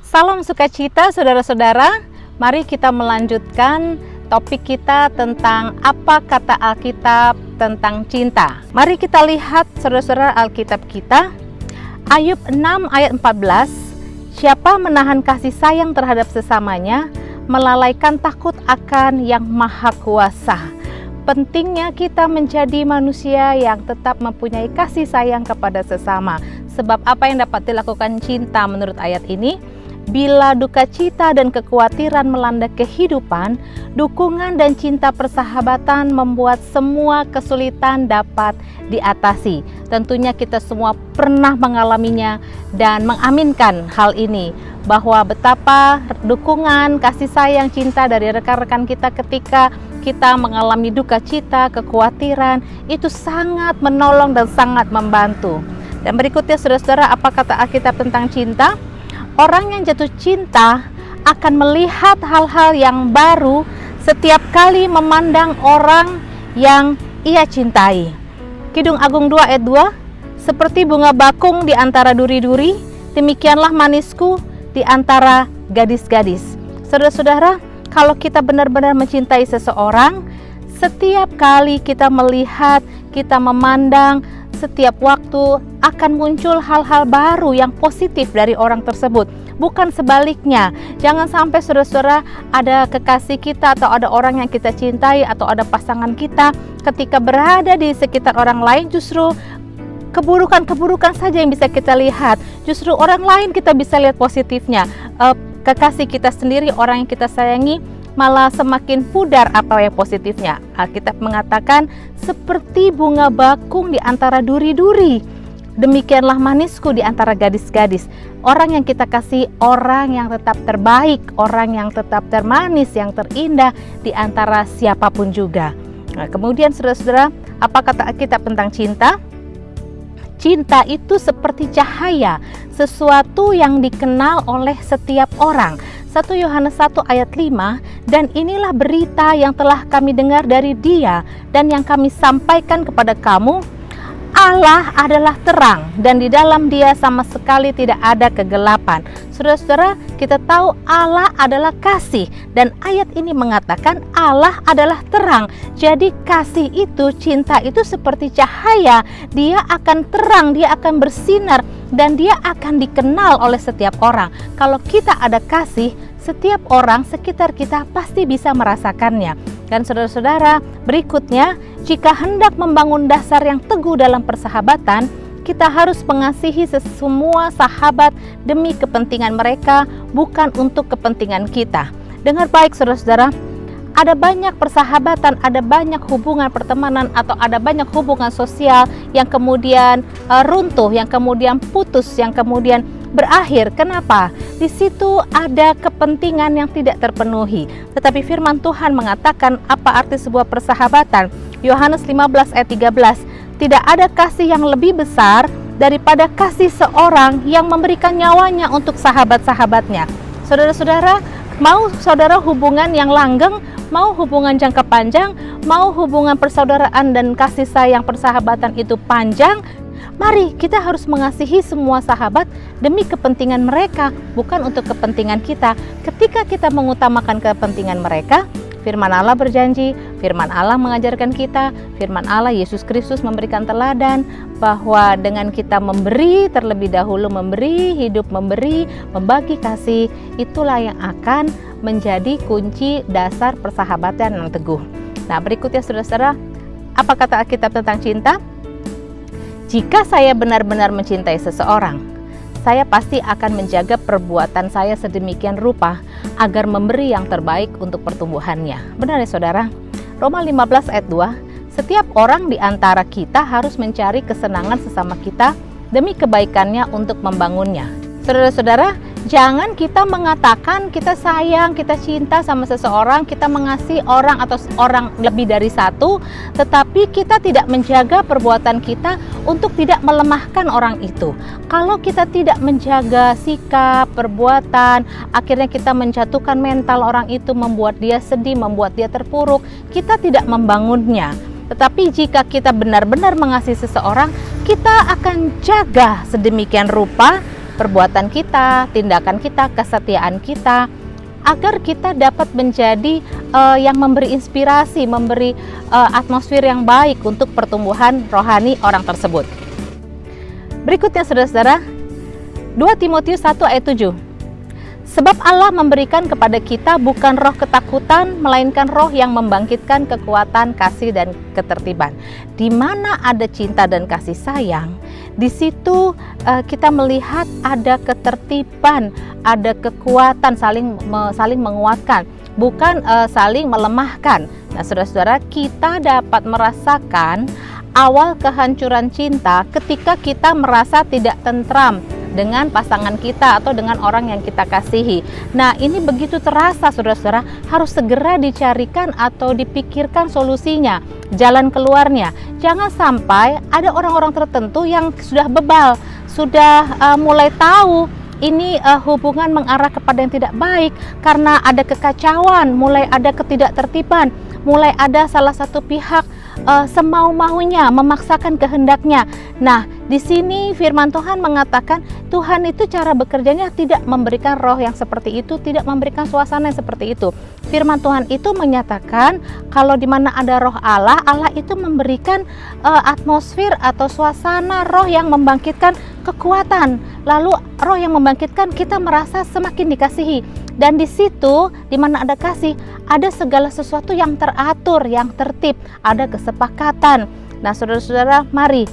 Salam sukacita saudara-saudara. Mari kita melanjutkan topik kita tentang apa kata Alkitab tentang cinta. Mari kita lihat saudara-saudara Alkitab kita. Ayub 6 ayat 14. Siapa menahan kasih sayang terhadap sesamanya, melalaikan takut akan yang maha kuasa. Pentingnya kita menjadi manusia yang tetap mempunyai kasih sayang kepada sesama. Sebab apa yang dapat dilakukan cinta menurut ayat ini? Bila duka cita dan kekhawatiran melanda kehidupan, dukungan dan cinta persahabatan membuat semua kesulitan dapat diatasi. Tentunya kita semua pernah mengalaminya dan mengaminkan hal ini, bahwa betapa dukungan, kasih sayang, cinta dari rekan-rekan kita ketika kita mengalami duka cita, kekhawatiran, itu sangat menolong dan sangat membantu. Dan berikutnya saudara-saudara, apa kata Alkitab tentang cinta? Orang yang jatuh cinta akan melihat hal-hal yang baru setiap kali memandang orang yang ia cintai. Kidung Agung 2 ayat 2, seperti bunga bakung di antara duri-duri, demikianlah manisku di antara gadis-gadis. Saudara-saudara, kalau kita benar-benar mencintai seseorang, setiap kali kita melihat, kita memandang, setiap waktu akan muncul hal-hal baru yang positif dari orang tersebut. Bukan sebaliknya. Jangan sampai saudara-saudara ada kekasih kita atau ada orang yang kita cintai atau ada pasangan kita, ketika berada di sekitar orang lain justru keburukan-keburukan saja yang bisa kita lihat. Justru orang lain kita bisa lihat positifnya. Kekasih kita sendiri, orang yang kita sayangi, malah semakin pudar apa yang positifnya. Alkitab mengatakan seperti bunga bakung di antara duri-duri, demikianlah manisku di antara gadis-gadis. Orang yang kita kasih, orang yang tetap terbaik, orang yang tetap termanis, yang terindah di antara siapapun juga. Nah, kemudian saudara-saudara, apa kata Alkitab tentang cinta? Cinta itu seperti cahaya, sesuatu yang dikenal oleh setiap orang. 1 Yohanes 1 ayat 5, dan inilah berita yang telah kami dengar dari Dia dan yang kami sampaikan kepada kamu, Allah adalah terang dan di dalam Dia sama sekali tidak ada kegelapan. Saudara-saudara, kita tahu Allah adalah kasih dan ayat ini mengatakan Allah adalah terang. Jadi kasih itu, cinta itu seperti cahaya, dia akan terang, dia akan bersinar dan dia akan dikenal oleh setiap orang. Kalau kita ada kasih, setiap orang sekitar kita pasti bisa merasakannya. Dan saudara-saudara, berikutnya, jika hendak membangun dasar yang teguh dalam persahabatan, kita harus mengasihi semua sahabat demi kepentingan mereka, bukan untuk kepentingan kita. Dengar baik saudara-saudara, ada banyak persahabatan, ada banyak hubungan pertemanan atau ada banyak hubungan sosial yang kemudian runtuh, yang kemudian putus, yang kemudian berakhir. Kenapa? Di situ ada kepentingan yang tidak terpenuhi. Tetapi firman Tuhan mengatakan apa arti sebuah persahabatan? Yohanes 15 ayat 13, tidak ada kasih yang lebih besar daripada kasih seorang yang memberikan nyawanya untuk sahabat-sahabatnya. Saudara-saudara, mau saudara hubungan yang langgeng, mau hubungan jangka panjang, mau hubungan persaudaraan dan kasih sayang persahabatan itu panjang, mari kita harus mengasihi semua sahabat demi kepentingan mereka, bukan untuk kepentingan kita. Ketika kita mengutamakan kepentingan mereka, firman Allah berjanji, firman Allah mengajarkan kita, firman Allah Yesus Kristus memberikan teladan bahwa dengan kita memberi terlebih dahulu, memberi hidup, membagi kasih, itulah yang akan menjadi kunci dasar persahabatan yang teguh. Nah, berikutnya saudara-saudara, apa kata Alkitab tentang cinta? Jika saya benar-benar mencintai seseorang, saya pasti akan menjaga perbuatan saya sedemikian rupa agar memberi yang terbaik untuk pertumbuhannya. Benar ya saudara? Roma 15 ayat 2, setiap orang di antara kita harus mencari kesenangan sesama kita demi kebaikannya untuk membangunnya. Saudara-saudara, jangan kita mengatakan kita sayang, kita cinta sama seseorang, kita mengasihi orang atau orang lebih dari satu, tetapi kita tidak menjaga perbuatan kita untuk tidak melemahkan orang itu. Kalau kita tidak menjaga sikap, perbuatan, akhirnya kita menjatuhkan mental orang itu, membuat dia sedih, membuat dia terpuruk, kita tidak membangunnya. Tetapi jika kita benar-benar mengasihi seseorang, kita akan jaga sedemikian rupa perbuatan kita, tindakan kita, kesetiaan kita, agar kita dapat menjadi yang memberi inspirasi, memberi atmosfer yang baik untuk pertumbuhan rohani orang tersebut. Berikutnya saudara-saudara, 2 Timotius 1 ayat 7. Sebab Allah memberikan kepada kita bukan roh ketakutan, melainkan roh yang membangkitkan kekuatan, kasih, dan ketertiban. Di mana ada cinta dan kasih sayang, di situ kita melihat ada ketertiban, ada kekuatan, saling menguatkan, bukan saling melemahkan. Nah, saudara-saudara, kita dapat merasakan awal kehancuran cinta ketika kita merasa tidak tentram dengan pasangan kita atau dengan orang yang kita kasihi. Nah, ini begitu terasa saudara-saudara, harus segera dicarikan atau dipikirkan solusinya, jalan keluarnya. Jangan sampai ada orang-orang tertentu yang sudah bebal, sudah mulai tahu ini hubungan mengarah kepada yang tidak baik karena ada kekacauan, mulai ada ketidaktertiban, mulai ada salah satu pihak semau-maunya, memaksakan kehendaknya. Nah, di sini firman Tuhan mengatakan Tuhan itu cara bekerjanya tidak memberikan roh yang seperti itu, tidak memberikan suasana yang seperti itu. Firman Tuhan itu menyatakan kalau di mana ada roh Allah, Allah itu memberikan atmosfer atau suasana roh yang membangkitkan kekuatan. Lalu roh yang membangkitkan kita merasa semakin dikasihi. Dan di situ, di mana ada kasih, ada segala sesuatu yang teratur, yang tertib, ada kesepakatan. Nah, saudara-saudara, mari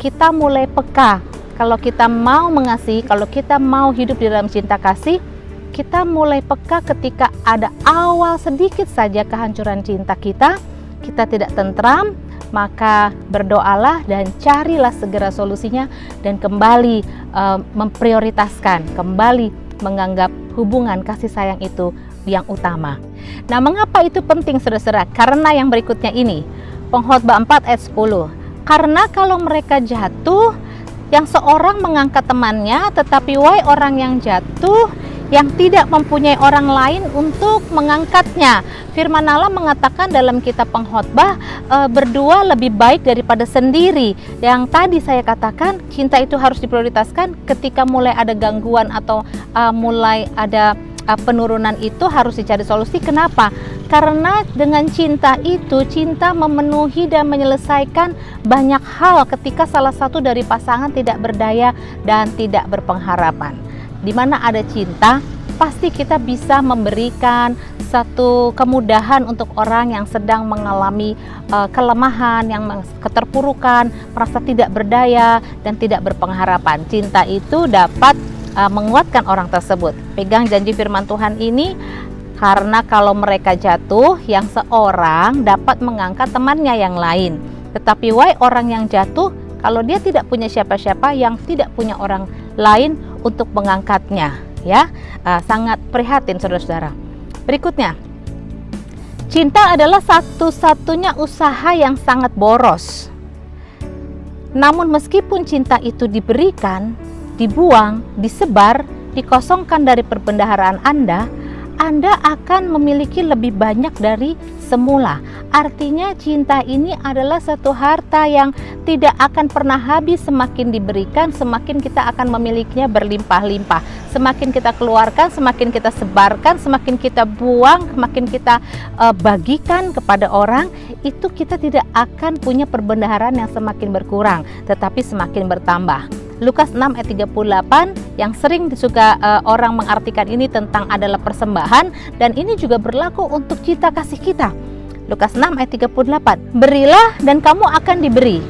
kita mulai peka. Kalau kita mau mengasihi, kalau kita mau hidup di dalam cinta kasih, kita mulai peka ketika ada awal sedikit saja kehancuran cinta kita tidak tentram, maka berdoalah dan carilah segera solusinya dan kembali memprioritaskan, kembali menganggap hubungan kasih sayang itu yang utama. Nah, mengapa itu penting saudara-saudara? Karena yang berikutnya ini, Pengkhotbah 4 ayat 10. Karena kalau mereka jatuh, yang seorang mengangkat temannya, tetapi wahai orang yang jatuh, yang tidak mempunyai orang lain untuk mengangkatnya. Firman Allah mengatakan dalam kitab Pengkhotbah, berdua lebih baik daripada sendiri. Yang tadi saya katakan, cinta itu harus diprioritaskan. Ketika mulai ada gangguan atau mulai ada penurunan, itu harus dicari solusi. Kenapa? Karena dengan cinta itu, cinta memenuhi dan menyelesaikan banyak hal ketika salah satu dari pasangan tidak berdaya dan tidak berpengharapan. Di mana ada cinta, pasti kita bisa memberikan satu kemudahan untuk orang yang sedang mengalami kelemahan, yang keterpurukan, merasa tidak berdaya dan tidak berpengharapan. Cinta itu dapat menguatkan orang tersebut. Pegang janji firman Tuhan ini, karena kalau mereka jatuh, yang seorang dapat mengangkat temannya yang lain. Tetapi wahai orang yang jatuh, kalau dia tidak punya siapa-siapa, yang tidak punya orang lain untuk mengangkatnya, ya, sangat prihatin saudara-saudara. Berikutnya, cinta adalah satu-satunya usaha yang sangat boros. Namun meskipun cinta itu diberikan, dibuang, disebar, dikosongkan dari perbendaharaan Anda akan memiliki lebih banyak dari semula. Artinya cinta ini adalah satu harta yang tidak akan pernah habis. Semakin diberikan, semakin kita akan memilikinya berlimpah-limpah. Semakin kita keluarkan, semakin kita sebarkan, semakin kita buang, semakin kita bagikan kepada orang, itu kita tidak akan punya perbendaharaan yang semakin berkurang, tetapi semakin bertambah. Lukas 6 ayat 38 yang sering juga orang mengartikan ini tentang adalah persembahan, dan ini juga berlaku untuk cinta kasih kita. Lukas 6 ayat 38, berilah dan kamu akan diberi.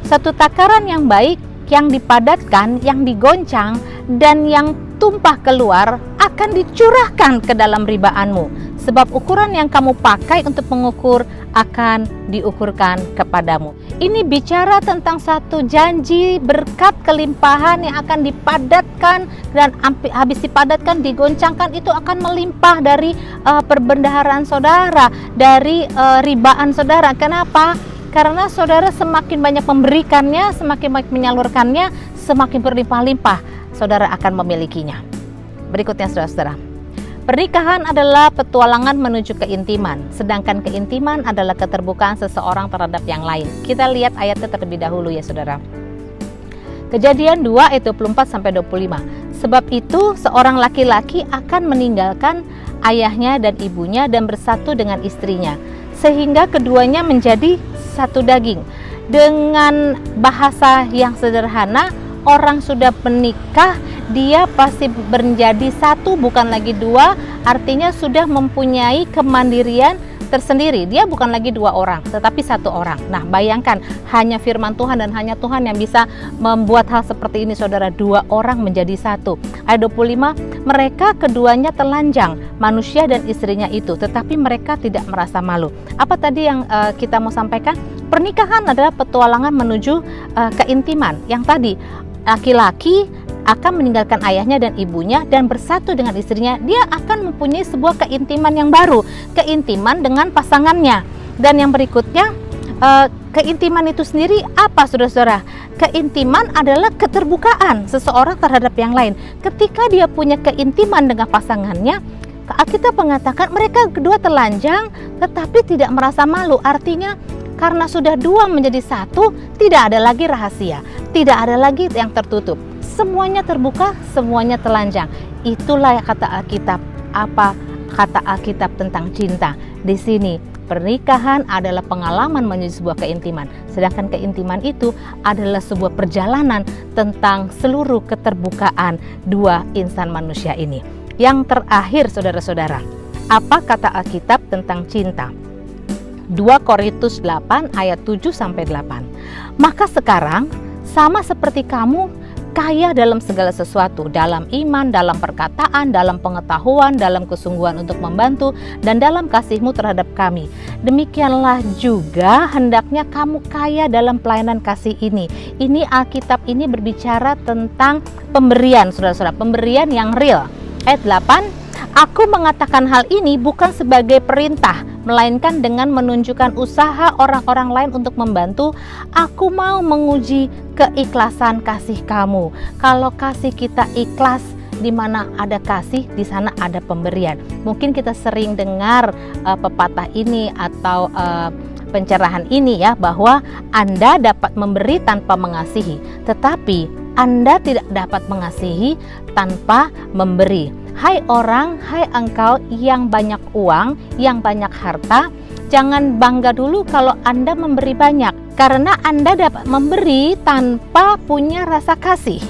Satu takaran yang baik, yang dipadatkan, yang digoncang, dan yang tumpah keluar akan dicurahkan ke dalam ribaanmu. Sebab ukuran yang kamu pakai untuk mengukur akan diukurkan kepadamu. Ini bicara tentang satu janji berkat kelimpahan yang akan dipadatkan, dan habis dipadatkan, digoncangkan, itu akan melimpah dari perbendaharaan saudara, dari ribaan saudara. Kenapa? Karena saudara semakin banyak memberikannya, semakin banyak menyalurkannya, semakin berlimpah-limpah saudara akan memilikinya. Berikutnya saudara-saudara, pernikahan adalah petualangan menuju keintiman, sedangkan keintiman adalah keterbukaan seseorang terhadap yang lain. Kita lihat ayatnya terlebih dahulu ya saudara. Kejadian 2 ayat 24-25. Sebab itu seorang laki-laki akan meninggalkan ayahnya dan ibunya dan bersatu dengan istrinya, sehingga keduanya menjadi satu daging. Dengan bahasa yang sederhana, orang sudah menikah, dia pasti menjadi satu, bukan lagi dua. Artinya sudah mempunyai kemandirian tersendiri. Dia bukan lagi dua orang, tetapi satu orang. Nah, bayangkan, hanya firman Tuhan dan hanya Tuhan yang bisa membuat hal seperti ini, saudara. Dua orang menjadi satu. Ayat 25, mereka keduanya telanjang, manusia dan istrinya itu, tetapi mereka tidak merasa malu. Apa tadi yang kita mau sampaikan? Pernikahan adalah petualangan menuju keintiman. Yang tadi, laki-laki akan meninggalkan ayahnya dan ibunya dan bersatu dengan istrinya. Dia akan mempunyai sebuah keintiman yang baru, keintiman dengan pasangannya. Dan yang berikutnya, keintiman itu sendiri apa, saudara-saudara? Keintiman adalah keterbukaan seseorang terhadap yang lain. Ketika dia punya keintiman dengan pasangannya, Alkitab mengatakan mereka kedua telanjang tetapi tidak merasa malu. Artinya karena sudah dua menjadi satu, tidak ada lagi rahasia, tidak ada lagi yang tertutup. Semuanya terbuka, semuanya telanjang. Itulah kata Alkitab. Apa kata Alkitab tentang cinta? Di sini, pernikahan adalah pengalaman menuju sebuah keintiman. Sedangkan keintiman itu adalah sebuah perjalanan tentang seluruh keterbukaan dua insan manusia ini. Yang terakhir, saudara-saudara, apa kata Alkitab tentang cinta? 2 Korintus 8 ayat 7-8. Maka sekarang sama seperti kamu kaya dalam segala sesuatu, dalam iman, dalam perkataan, dalam pengetahuan, dalam kesungguhan untuk membantu, dan dalam kasihmu terhadap kami. Demikianlah juga hendaknya kamu kaya dalam pelayanan kasih ini. Ini Alkitab ini berbicara tentang pemberian, saudara-saudara, pemberian yang real. Ayat 8, aku mengatakan hal ini bukan sebagai perintah, melainkan dengan menunjukkan usaha orang-orang lain untuk membantu. Aku mau menguji keikhlasan kasih kamu. Kalau kasih kita ikhlas, di mana ada kasih, di sana ada pemberian. Mungkin kita sering dengar pepatah ini atau pencerahan ini ya, bahwa Anda dapat memberi tanpa mengasihi, tetapi Anda tidak dapat mengasihi tanpa memberi. Hai orang, hai engkau yang banyak uang, yang banyak harta, jangan bangga dulu kalau Anda memberi banyak, karena Anda dapat memberi tanpa punya rasa kasih.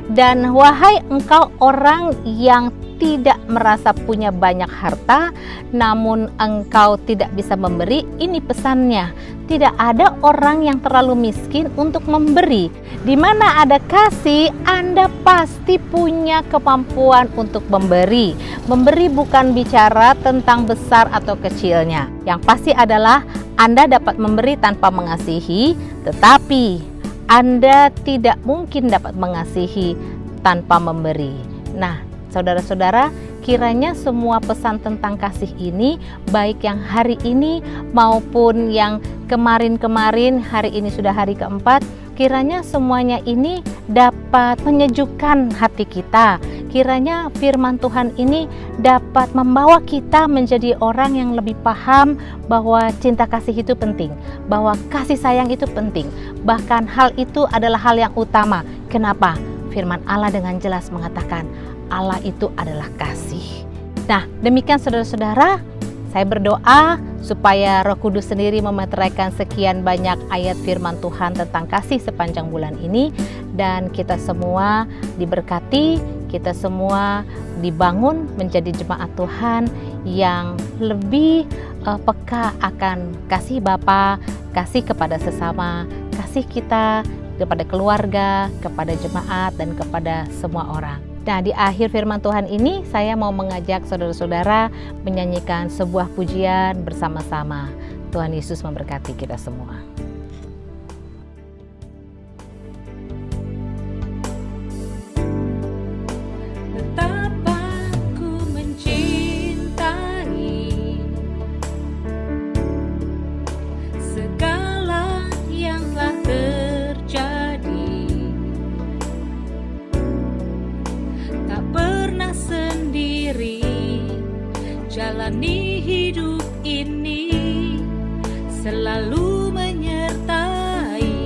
Dan wahai engkau orang yang tidak merasa punya banyak harta, namun engkau tidak bisa memberi, ini pesannya. Tidak ada orang yang terlalu miskin untuk memberi. Di mana ada kasih, Anda pasti punya kemampuan untuk memberi. Memberi bukan bicara tentang besar atau kecilnya. Yang pasti adalah Anda dapat memberi tanpa mengasihi, tetapi Anda tidak mungkin dapat mengasihi tanpa memberi. Nah, saudara-saudara, kiranya semua pesan tentang kasih ini, baik yang hari ini maupun yang kemarin-kemarin, hari ini sudah hari keempat, kiranya semuanya ini dapat menyejukkan hati kita. Kiranya firman Tuhan ini dapat membawa kita menjadi orang yang lebih paham bahwa cinta kasih itu penting, bahwa kasih sayang itu penting. Bahkan hal itu adalah hal yang utama. Kenapa? Firman Allah dengan jelas mengatakan Allah itu adalah kasih. Nah, demikian saudara-saudara, saya berdoa supaya Roh Kudus sendiri memeteraikan sekian banyak ayat firman Tuhan tentang kasih sepanjang bulan ini, dan kita semua diberkati, kita semua dibangun menjadi jemaat Tuhan yang lebih peka akan kasih Bapa, kasih kepada sesama, kasih kita kepada keluarga, kepada jemaat, dan kepada semua orang. Nah, di akhir firman Tuhan ini, saya mau mengajak saudara-saudara menyanyikan sebuah pujian bersama-sama. Tuhan Yesus memberkati kita semua. Jalani hidup ini selalu menyertai.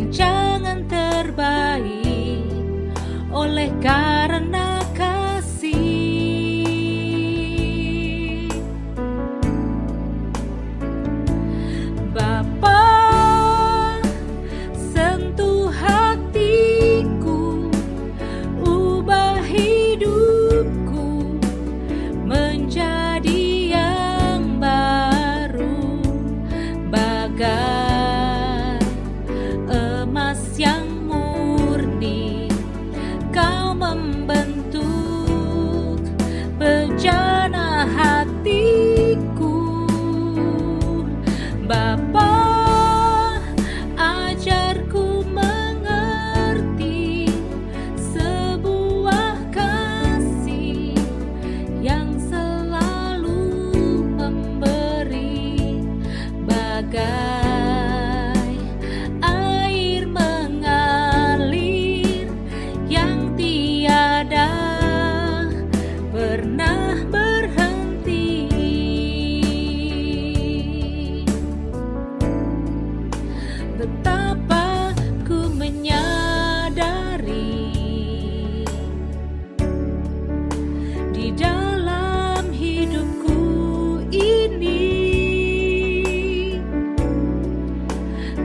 rancangan terbaik oleh karena kasih. Bapa, sentuh hatiku, ubah hidupku menjadi yang baru, bagai emas yang murni. Kau membentuk bejana hatiku. Bapa, ajarku mengerti sebuah kasih yang selalu memberi, bagai air mengalir yang tiada pernah berhenti. Betapa ku menyadari di dalam hidupku ini,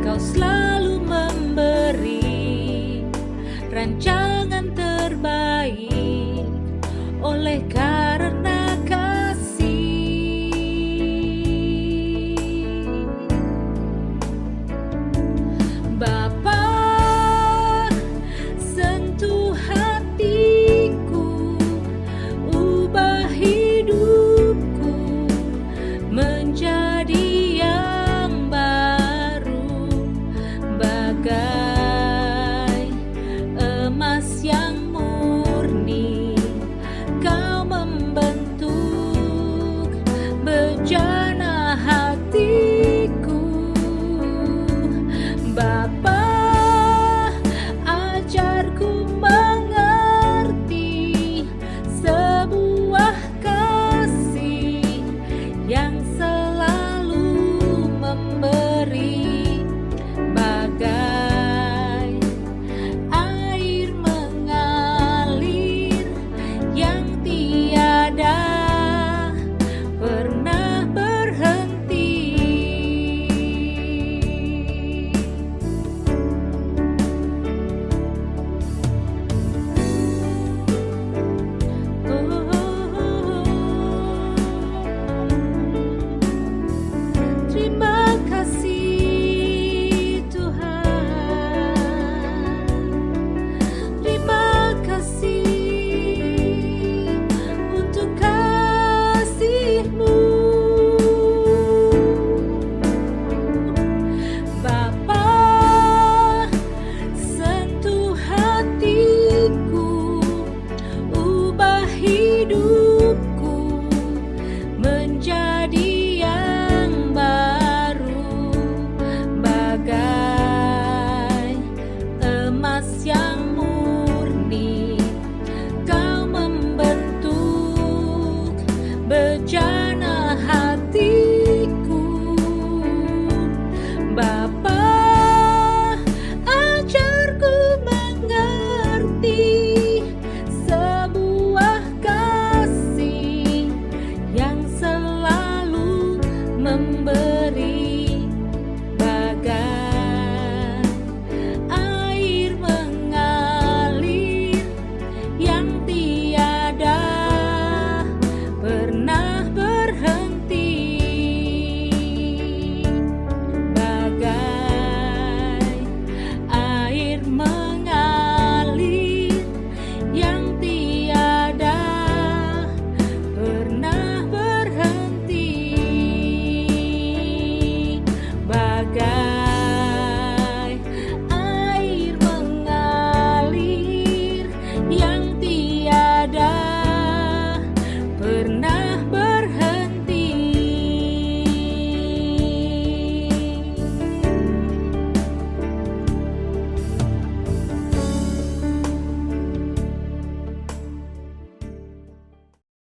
Kau selalu memberi rancangan terbaik oleh karena kasih. Bapa, sentuh hatiku, ubah hidupku menjadi yang baru, bagai emas yang murni. Kau membentuk bejana hatiku. Bapa,